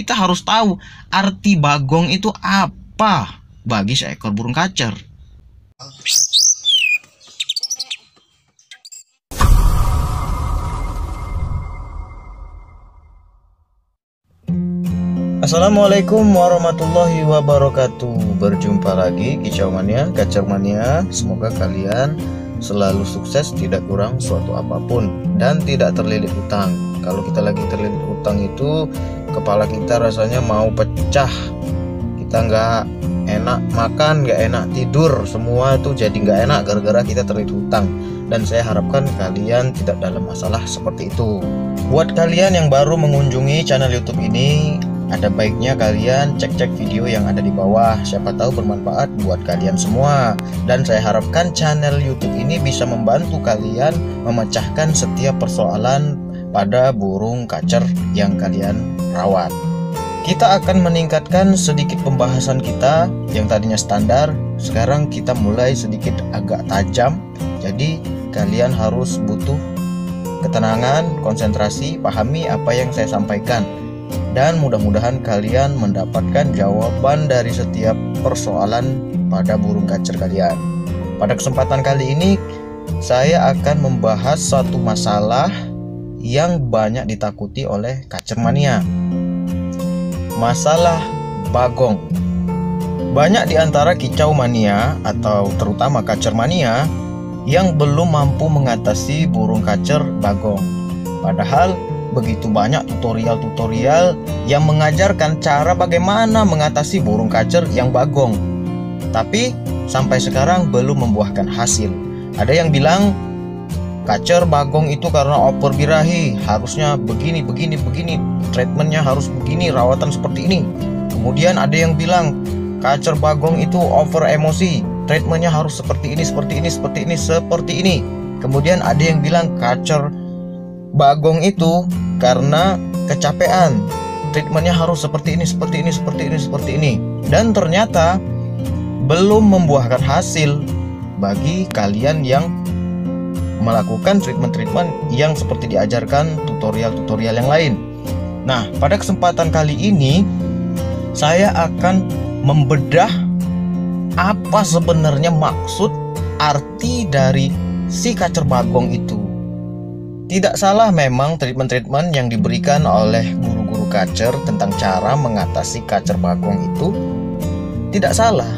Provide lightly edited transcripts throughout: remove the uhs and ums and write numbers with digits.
kita harus tahu arti bagong itu apa bagi seekor burung kacer. Assalamualaikum warahmatullahi wabarakatuh. Berjumpa lagi Kicau Mania, Kacer Mania. Semoga kalian selalu sukses, tidak kurang suatu apapun, dan tidak terlilit hutang. Kalau kita lagi terlilit hutang itu kepala kita rasanya mau pecah. Kita nggak enak makan, nggak enak tidur, semua itu jadi nggak enak gara-gara kita terlilit hutang. Dan saya harapkan kalian tidak dalam masalah seperti itu. Buat kalian yang baru mengunjungi channel YouTube ini, ada baiknya kalian cek-cek video yang ada di bawah. Siapa tahu bermanfaat buat kalian semua. Dan saya harapkan channel YouTube ini bisa membantu kalian memecahkan setiap persoalan pada burung kacer yang kalian rawat. Kita akan meningkatkan sedikit pembahasan kita yang tadinya standar. Sekarang kita mulai sedikit agak tajam. Jadi kalian harus butuh ketenangan, konsentrasi, pahami apa yang saya sampaikan. Dan mudah-mudahan kalian mendapatkan jawaban dari setiap persoalan pada burung kacer kalian. Pada kesempatan kali ini saya akan membahas suatu masalah yang banyak ditakuti oleh kacer mania. Masalah bagong. Banyak di antara kicau mania atau terutama kacer mania yang belum mampu mengatasi burung kacer bagong. Padahal begitu banyak tutorial-tutorial yang mengajarkan cara bagaimana mengatasi burung kacer yang bagong. Tapi sampai sekarang belum membuahkan hasil. Ada yang bilang kacer bagong itu karena over birahi, harusnya begini, treatmentnya harus begini, rawatan seperti ini. Kemudian ada yang bilang kacer bagong itu over emosi, treatmentnya harus seperti ini. Kemudian ada yang bilang kacer bagong itu karena kecapean, treatmentnya harus seperti ini. Dan ternyata belum membuahkan hasil bagi kalian yang melakukan treatment yang seperti diajarkan tutorial yang lain. Nah, pada kesempatan kali ini saya akan membedah apa sebenarnya maksud arti dari si kacer bagong itu. Tidak salah memang treatment yang diberikan oleh guru-guru kacer tentang cara mengatasi kacer bagong itu tidak salah.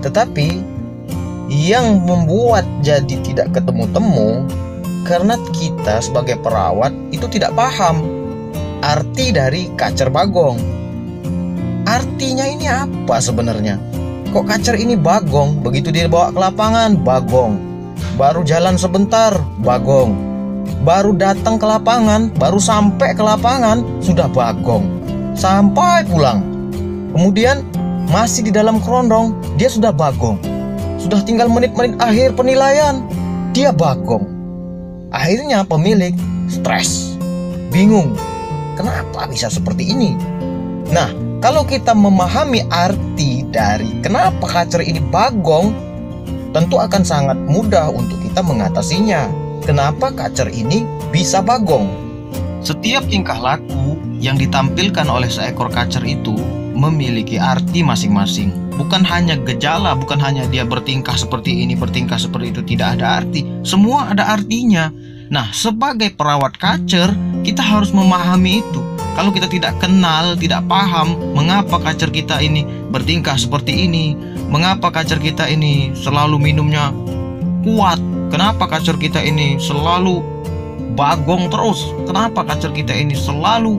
Tetapi yang membuat jadi tidak ketemu-temu karena kita sebagai perawat itu tidak paham arti dari kacer bagong. Artinya ini apa sebenarnya? Kok kacer ini bagong? Begitu dia bawa ke lapangan, bagong. Baru jalan sebentar, bagong. Baru datang ke lapangan, baru sampai ke lapangan sudah bagong. Sampai pulang, kemudian masih di dalam kerondong, dia sudah bagong. Sudah tinggal menit-menit akhir penilaian, dia bagong. Akhirnya pemilik stres, bingung, kenapa bisa seperti ini? Nah, kalau kita memahami arti dari kenapa kacer ini bagong, tentu akan sangat mudah untuk kita mengatasinya. Kenapa kacer ini bisa bagong? Setiap tingkah laku yang ditampilkan oleh seekor kacer itu memiliki arti masing-masing. Bukan hanya gejala, bukan hanya dia bertingkah seperti ini, bertingkah seperti itu, tidak ada arti. Semua ada artinya. Nah, sebagai perawat kacer, kita harus memahami itu. Kalau kita tidak kenal, tidak paham mengapa kacer kita ini bertingkah seperti ini, mengapa kacer kita ini selalu minumnya kuat, kenapa kacer kita ini selalu bagong terus, kenapa kacer kita ini selalu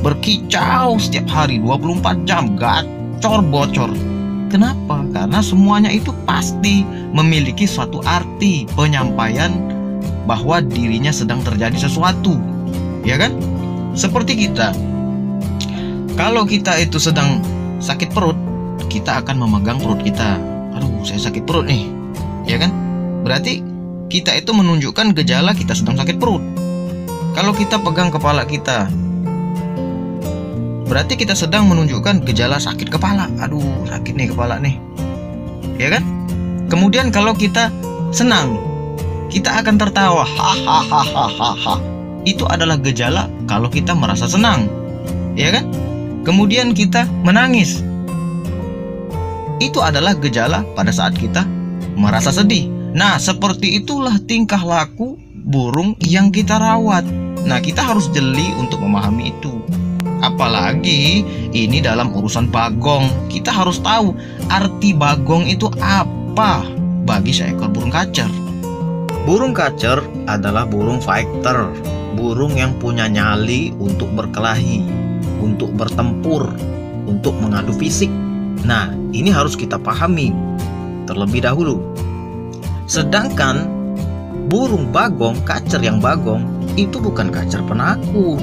berkicau setiap hari 24 jam, gacor bocor. Kenapa? Karena semuanya itu pasti memiliki suatu arti penyampaian bahwa dirinya sedang terjadi sesuatu, ya kan? Seperti kita, kalau kita itu sedang sakit perut, kita akan memegang perut kita. Aduh, saya sakit perut nih, ya kan? Berarti kita itu menunjukkan gejala kita sedang sakit perut. Kalau kita pegang kepala kita, berarti kita sedang menunjukkan gejala sakit kepala. Aduh, sakit nih kepala nih, ya kan? Kemudian kalau kita senang, kita akan tertawa, hahaha. Itu adalah gejala kalau kita merasa senang. ya kan? Kemudian kita menangis. Itu adalah gejala pada saat kita merasa sedih. Nah, seperti itulah tingkah laku burung yang kita rawat. Nah, kita harus jeli untuk memahami itu. Apalagi ini dalam urusan bagong. Kita harus tahu arti bagong itu apa bagi seekor burung kacer. Burung kacer adalah burung fighter, burung yang punya nyali untuk berkelahi, untuk bertempur, untuk mengadu fisik. Nah, ini harus kita pahami terlebih dahulu. Sedangkan burung bagong, kacer yang bagong, itu bukan kacer penakut.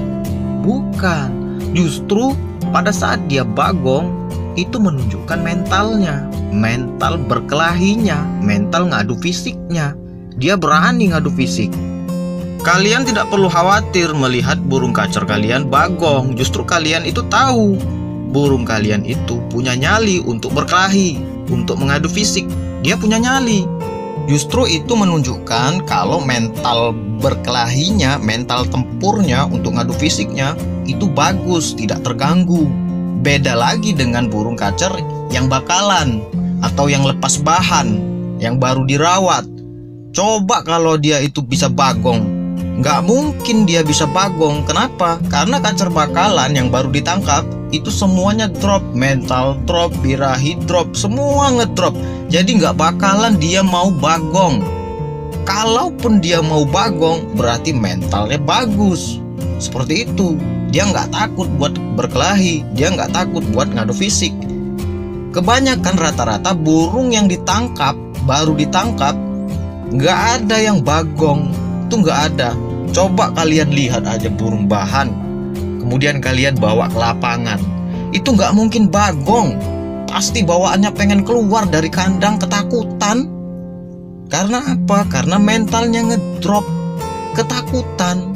Bukan. Justru pada saat dia bagong, itu menunjukkan mentalnya, mental berkelahinya, mental ngadu fisiknya. Dia berani ngadu fisik. Kalian tidak perlu khawatir melihat burung kacer kalian bagong. Justru kalian itu tahu burung kalian itu punya nyali untuk berkelahi, untuk mengadu fisik. Dia punya nyali. Justru itu menunjukkan kalau mental berkelahinya, mental tempurnya untuk ngadu fisiknya itu bagus, tidak terganggu. Beda lagi dengan burung kacer yang bakalan atau yang lepas bahan, yang baru dirawat. Coba kalau dia itu bisa bagong, nggak mungkin dia bisa bagong. Kenapa? Karena kacer bakalan yang baru ditangkap itu semuanya drop, mental drop, birahi drop, semua ngedrop. Jadi nggak bakalan dia mau bagong. Kalaupun dia mau bagong, berarti mentalnya bagus. Seperti itu. Dia nggak takut buat berkelahi, dia nggak takut buat ngadu fisik. Kebanyakan rata-rata burung yang ditangkap, baru ditangkap, nggak ada yang bagong. Itu nggak ada. Coba kalian lihat aja burung bahan, kemudian kalian bawa ke lapangan, itu nggak mungkin bagong. Pasti bawaannya pengen keluar dari kandang ketakutan. Karena apa? Karena mentalnya ngedrop, ketakutan.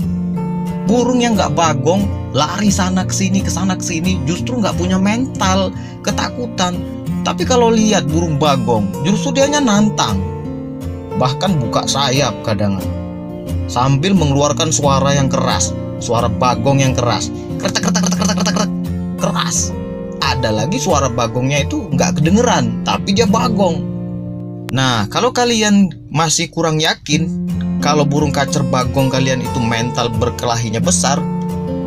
Burung yang nggak bagong lari sana kesini, kesana kesini, justru nggak punya mental, ketakutan. Tapi kalau lihat burung bagong, justru dianya nantang, bahkan buka sayap kadang, sambil mengeluarkan suara yang keras, suara bagong yang keras, kretek kretek kretek kretek kretek, keras. Ada lagi suara bagongnya itu nggak kedengeran, tapi dia bagong. Nah, kalau kalian masih kurang yakin kalau burung kacer bagong kalian itu mental berkelahinya besar,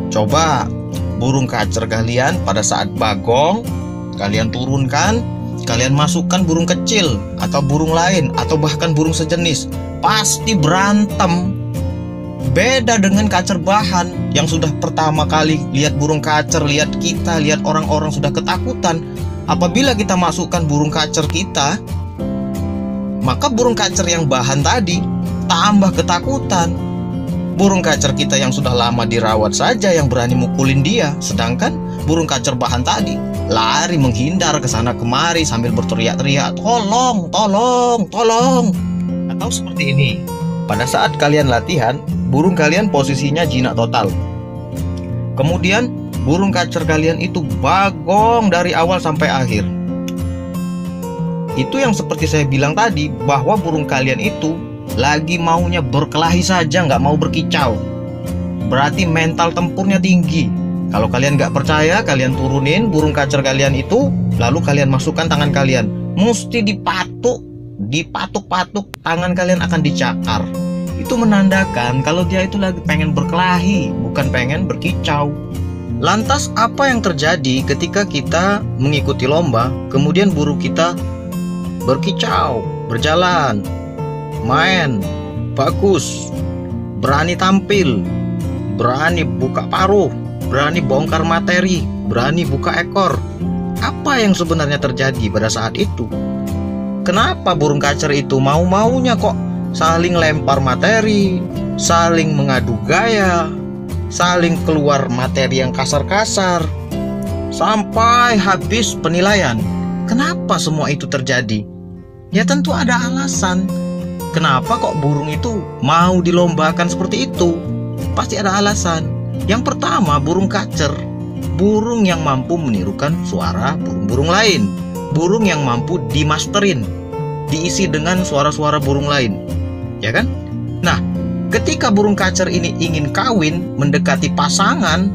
coba burung kacer kalian pada saat bagong, kalian turunkan, kalian masukkan burung kecil atau burung lain atau bahkan burung sejenis, pasti berantem. Beda dengan kacer bahan yang sudah pertama kali lihat burung kacer, lihat kita, lihat orang-orang sudah ketakutan. Apabila kita masukkan burung kacer kita, maka burung kacer yang bahan tadi tambah ketakutan. Burung kacer kita yang sudah lama dirawat saja yang berani mukulin dia, sedangkan burung kacer bahan tadi lari menghindar ke sana kemari sambil berteriak-teriak, "Tolong, tolong, tolong." Atau seperti ini. Pada saat kalian latihan, burung kalian posisinya jinak total. Kemudian burung kacer kalian itu bagong dari awal sampai akhir. Itu yang seperti saya bilang tadi, bahwa burung kalian itu lagi maunya berkelahi saja, nggak mau berkicau. Berarti mental tempurnya tinggi. Kalau kalian nggak percaya, kalian turunin burung kacer kalian itu, lalu kalian masukkan tangan kalian. Mesti dipatuk-patuk, tangan kalian akan dicakar. Itu menandakan kalau dia itu lagi pengen berkelahi, bukan pengen berkicau. Lantas apa yang terjadi ketika kita mengikuti lomba, kemudian burung kita berkicau, berjalan, main, bagus, berani tampil, berani buka paruh, berani bongkar materi, berani buka ekor. Apa yang sebenarnya terjadi pada saat itu? Kenapa burung kacer itu mau-maunya kok saling lempar materi, saling mengadu gaya, saling keluar materi yang kasar-kasar, sampai habis penilaian? Kenapa semua itu terjadi? Ya tentu ada alasan. Kenapa kok burung itu mau dilombakan seperti itu? Pasti ada alasan. Yang pertama, burung kacer, burung yang mampu menirukan suara burung-burung lain, burung yang mampu dimasterin, diisi dengan suara-suara burung lain, ya kan? Nah, ketika burung kacer ini ingin kawin, mendekati pasangan,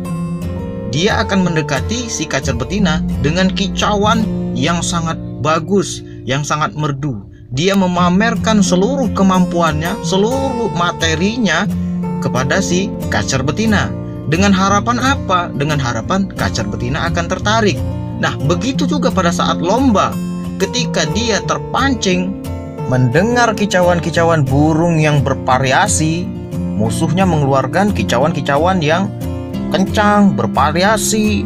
dia akan mendekati si kacer betina dengan kicauan yang sangat bagus, yang sangat merdu. Dia memamerkan seluruh kemampuannya, seluruh materinya kepada si kacer betina. Dengan harapan apa? Dengan harapan kacer betina akan tertarik. Nah, begitu juga pada saat lomba, ketika dia terpancing mendengar kicauan-kicauan burung yang bervariasi, musuhnya mengeluarkan kicauan-kicauan yang kencang, bervariasi.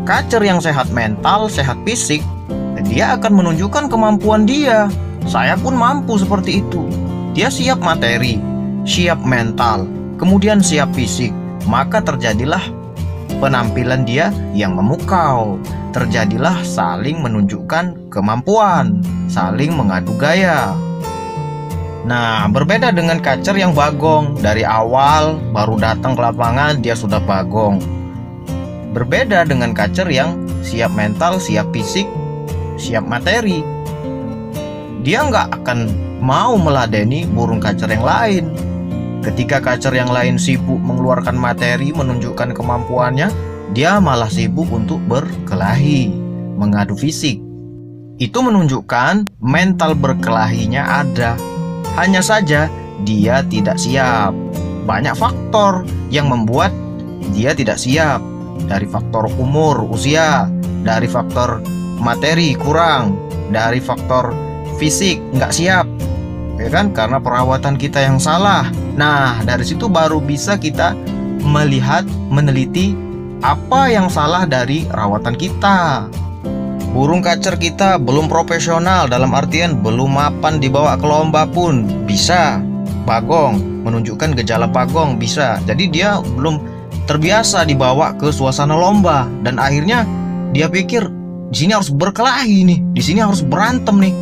Kacer yang sehat mental, sehat fisik, dia akan menunjukkan kemampuan dia. Saya pun mampu seperti itu. Dia siap materi, siap mental, kemudian siap fisik. Maka terjadilah penampilan dia yang memukau. Terjadilah saling menunjukkan kemampuan, saling mengadu gaya. Nah, berbeda dengan kacer yang bagong. Dari awal baru datang ke lapangan dia sudah bagong. Berbeda dengan kacer yang siap mental, siap fisik, siap materi. Dia nggak akan mau meladeni burung kacer yang lain. Ketika kacer yang lain sibuk mengeluarkan materi, menunjukkan kemampuannya, dia malah sibuk untuk berkelahi, mengadu fisik. Itu menunjukkan mental berkelahinya ada. Hanya saja dia tidak siap. Banyak faktor yang membuat dia tidak siap. Dari faktor umur, usia, dari faktor materi kurang, dari faktor fisik nggak siap, ya kan? Karena perawatan kita yang salah. Nah, dari situ baru bisa kita melihat, meneliti apa yang salah dari rawatan kita. Burung kacer kita belum profesional, dalam artian belum mapan dibawa ke lomba pun bisa bagong, menunjukkan gejala bagong bisa. Jadi dia belum terbiasa dibawa ke suasana lomba, dan akhirnya dia pikir di sini harus berkelahi nih, di sini harus berantem nih.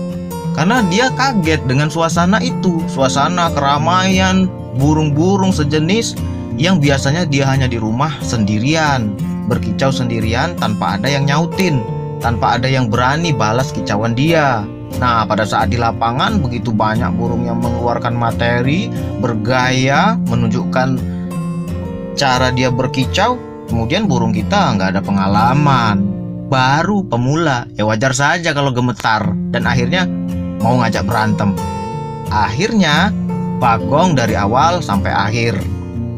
Karena dia kaget dengan suasana itu, suasana keramaian, burung-burung sejenis yang biasanya dia hanya di rumah sendirian, berkicau sendirian tanpa ada yang nyautin, tanpa ada yang berani balas kicauan dia. Nah, pada saat di lapangan begitu banyak burung yang mengeluarkan materi, bergaya, menunjukkan cara dia berkicau, kemudian burung kita nggak ada pengalaman, baru pemula, ya wajar saja kalau gemetar, dan akhirnya mau ngajak berantem. Akhirnya bagong dari awal sampai akhir.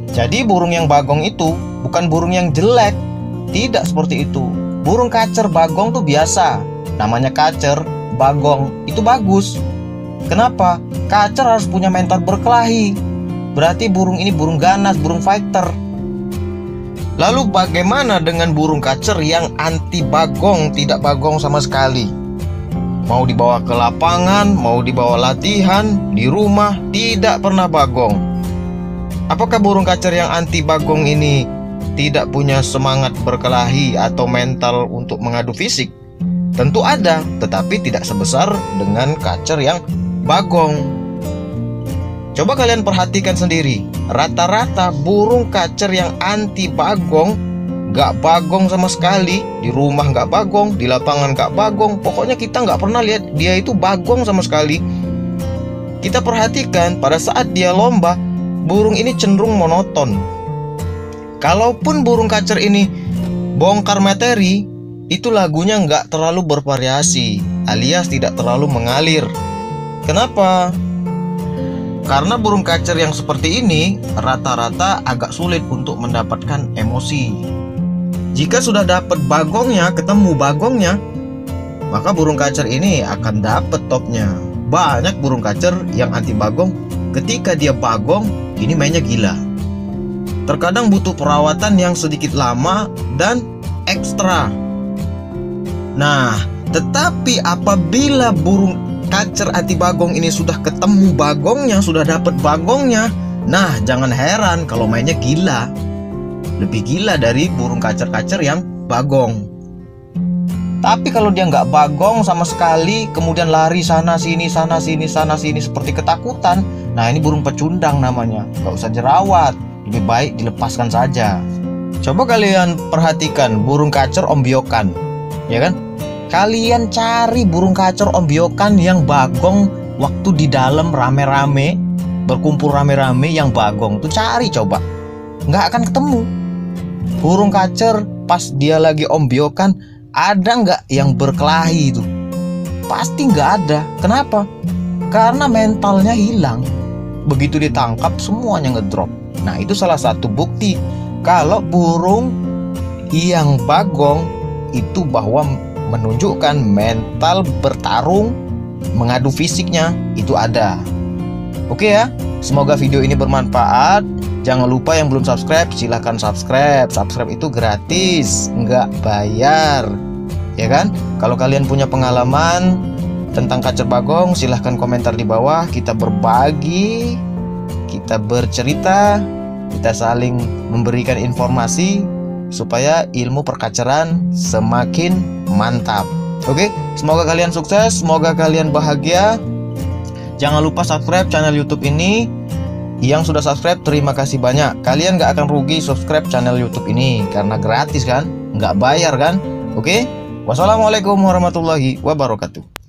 Jadi burung yang bagong itu bukan burung yang jelek, tidak seperti itu. Burung kacer bagong tuh biasa, namanya kacer bagong, itu bagus. Kenapa? Kacer harus punya mental berkelahi. Berarti burung ini burung ganas, burung fighter. Lalu bagaimana dengan burung kacer yang anti bagong, tidak bagong sama sekali? Mau dibawa ke lapangan, mau dibawa latihan, di rumah, tidak pernah bagong. Apakah burung kacer yang anti bagong ini tidak punya semangat berkelahi atau mental untuk mengadu fisik? Tentu ada, tetapi tidak sebesar dengan kacer yang bagong. Coba kalian perhatikan sendiri, rata-rata burung kacer yang anti bagong, gak bagong sama sekali. Di rumah gak bagong, di lapangan gak bagong, pokoknya kita gak pernah lihat dia itu bagong sama sekali. Kita perhatikan pada saat dia lomba, burung ini cenderung monoton. Kalaupun burung kacer ini bongkar materi, itu lagunya gak terlalu bervariasi, alias tidak terlalu mengalir. Kenapa? Karena burung kacer yang seperti ini rata-rata agak sulit untuk mendapatkan emosi. Jika sudah dapat bagongnya, ketemu bagongnya, maka burung kacer ini akan dapat topnya. Banyak burung kacer yang anti bagong, ketika dia bagong, ini mainnya gila. Terkadang butuh perawatan yang sedikit lama dan ekstra. Nah, tetapi apabila burung kacer anti bagong ini sudah ketemu bagongnya, sudah dapat bagongnya, nah jangan heran kalau mainnya gila. Lebih gila dari burung kacer-kacer yang bagong. Tapi kalau dia nggak bagong sama sekali, kemudian lari sana sini seperti ketakutan, nah ini burung pecundang namanya. Nggak usah jerawat, lebih baik dilepaskan saja. Coba kalian perhatikan burung kacer ombyokan, ya kan? Kalian cari burung kacer ombyokan yang bagong waktu di dalam rame-rame, berkumpul rame-rame yang bagong tuh, cari coba, nggak akan ketemu. Burung kacer pas dia lagi ombyokan, ada nggak yang berkelahi itu? Pasti nggak ada. Kenapa? Karena mentalnya hilang. Begitu ditangkap semuanya ngedrop. Nah, itu salah satu bukti kalau burung yang bagong itu bahwa menunjukkan mental bertarung, mengadu fisiknya itu ada. Oke ya, semoga video ini bermanfaat. Jangan lupa yang belum subscribe, silahkan subscribe. Subscribe itu gratis, nggak bayar, ya kan? Kalau kalian punya pengalaman tentang kacer bagong, silahkan komentar di bawah. Kita berbagi, kita bercerita, kita saling memberikan informasi supaya ilmu perkaceran semakin mantap. Oke, semoga kalian sukses, semoga kalian bahagia. Jangan lupa subscribe channel YouTube ini. Yang sudah subscribe, terima kasih banyak. Kalian gak akan rugi subscribe channel YouTube ini karena gratis kan, nggak bayar kan. Oke, wassalamualaikum warahmatullahi wabarakatuh.